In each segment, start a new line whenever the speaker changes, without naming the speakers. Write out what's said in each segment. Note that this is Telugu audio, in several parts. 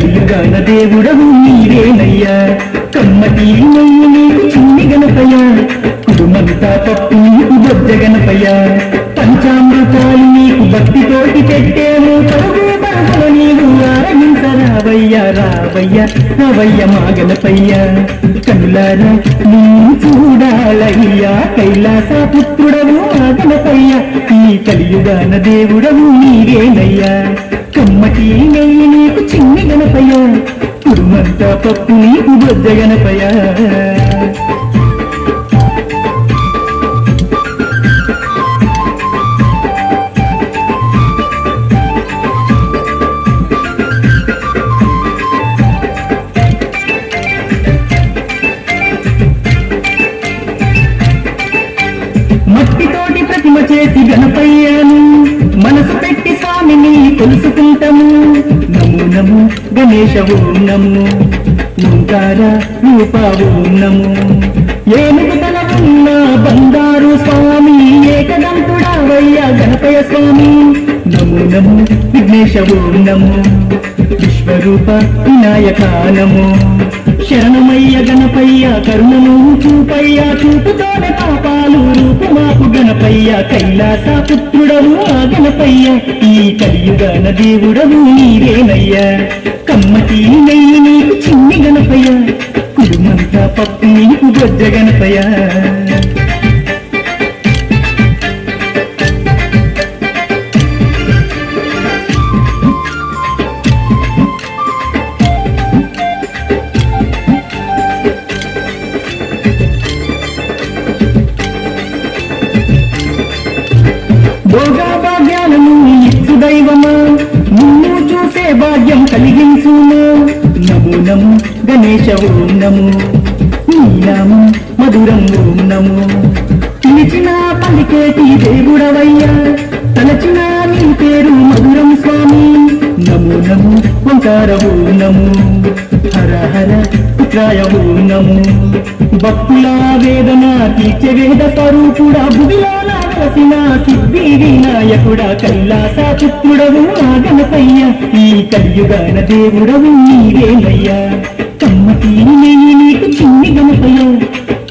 కలియుగాన దేవుడవు నీవేనయ్యా కమ్మటి నెయ్యి నీకు చిన్ని గణపయ్య కుటుంబంతా పప్పు నీకు బొజ్జ గణపయ్య పంచామృతాలు నీకు భక్తితోటి పెట్టేను పరుగు పరుగుల నీవు ఆరగించరావయ్యా రావయ్యా రావయ్య మా గణపయ్య కనులారా నీ చూడాలయ్యా కైలాస పుత్రుడవు ఆ గణపయ్య ఈ కలియుగాన దేవుడవు నీవేనయ్యా కమ్మటి నెయ్యి నీకు చిన్ని గణపయ్య కుడుమంతా పప్పు నీకు బొజ్జ గణపయ్య మట్టితోటి ప్రతిమ చేసి గణపయ్యను మనసు పెట్టి స్వామిని కొలుసుకుంటాము నమో నమో గణేశ ఓం నమో ఓంకార రూప ఓం నమో ఏనుగు తల ఉన్న బంగారు స్వామి ఏకదంతుడావయ్య గణపయ్య స్వామి నమో నమో విఘ్నేశ ఓం నమో విశ్వరూప వినాయక నమో శరణమయ్య గణపయ్య కరుణను చూపయ్య చూపుతోనే పాపాలు రూపు మాకు గణపయ్య కైలాస పుత్రుడవు ఆ గణపయ్య ఈ కలియుగాన దేవుడవు నీవేనయ్యా కమ్మటి నెయ్యి నీకు చిన్ని గణపయ్య కుడుమంతా పప్పు నీకు బొజ్జ గణపయ్య భోగా భాగ్యాలను ఇచ్చు దైవమా నిన్ను చూసే భాగ్యం కలిగించుము నమో నమో గణేశ ఓం నమో నీ నామం మధురం ఓం నమో పిలిచిన పలికేటి దేవుడవయ్యా తలచిన నీ పేరు మధురం స్వామి నమో నమో ఓంకార ఓం నమో హర హర పుత్రాయ ఓం నమో భక్తుల వేదన తీర్చే వేద స్వరూపుడా భువిలో నావలసిన సిద్ధి వినాయకుడా కైలాస పుత్రుడవు ఆ గణపయ్య ఈ కలియుగాన దేవుడవు నీవేనయ్యా కమ్మటి నెయ్యి నీకు చిన్ని గణపయ్య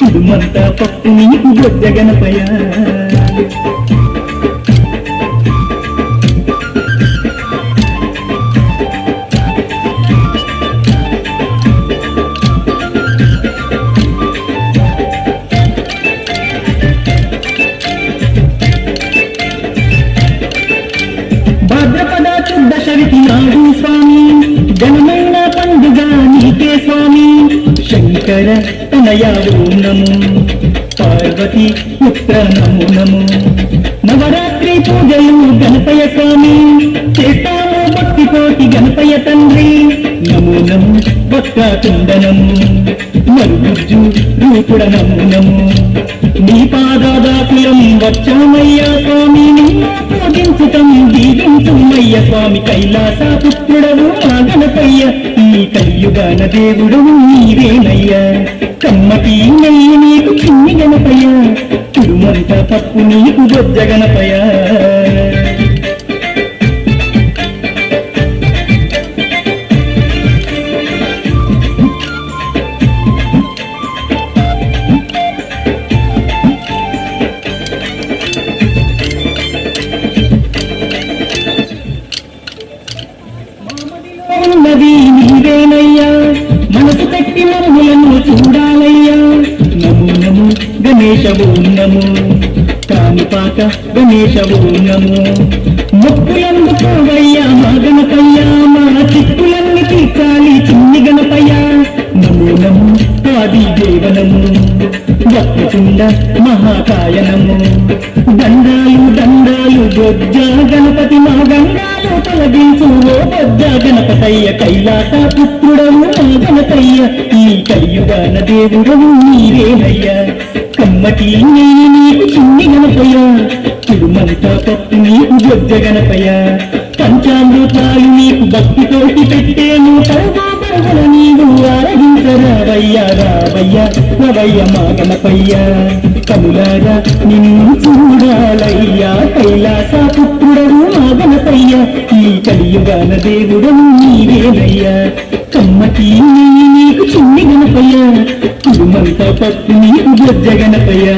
కుడుమంతా పప్పు నీకు బొజ్జ గణపయ్య భాద్రపద దశవికి నాడు స్వామి ఘనమైన పండుగ నీకే స్వామి శంకర తనయ ఓం నమో పార్వతి పుత్ర నమో నమో నవరాత్రి పూజలు గణపయ్య స్వామి చేస్తాము భక్తితోటి గణపయ్య తండ్రి నమో నమో భక్త కుందనము మరుగుజ్జు రూపుడ నమో నమో నీ పాదాదాకులం వచ్చామయ్యా స్వామి పూజించుతం దీవించుమయ్య స్వామి కైలాస పుత్రుడవు ఆ గణపయ్య ఈ కలియుగాన దేవుడవు నీవేనయ్యా కమ్మటి నెయ్యి నీకు చిన్ని గణపయ్య కుడుమంతా పప్పు నీకు బొజ్జ గణపయ్య ఉన్నది నీవేనయ్యా మనసు పెట్టి మమ్ములను చూడాలయ్యా నమో నమో గణేశ ఓం నమో కామిపాక గణేశ ఓం నమో మొక్కులందుకోవయ్యా మా గణపయ్య మా చిక్కులన్నీ తీర్చాలి చిన్ని గణపయ్య నమో నమో ఆది దేవనము వక్రతుండ మహాకాయనము దండాలు దండాలు బొజ్జ గణపతి మా గంగాలు తొలగించు ఓ బొజ్జ గణపతయ్య కైలాస పుత్రుడవు మా గణపయ్య ఈ కలియుగాన దేవుడవు నీవేనయ్యా కమ్మటి నెయ్యి నీకు చిన్ని గణపయ్య తిరుమంతా పప్పు నీకు బొజ్జ గణపయ్య పంచామృతాలు నీకు భక్తితోటి పెట్టేను పరుగు పరుగుల నీవు ఆరగించరావయ్యా రావయ్యా రవయ్య మా గణపయ్య కనులారా నిన్ను చూడాలయ్యా కైలాస పుత్రుడవు మా గణపయ్య ఈ ఈ కలియుగాన దేవుడవు నీవేనయ్యా కమ్మటి నీకు చిన్ని గణపయ్య కుడుమంతా పప్పు నీకు బొజ్జ గణపయ్య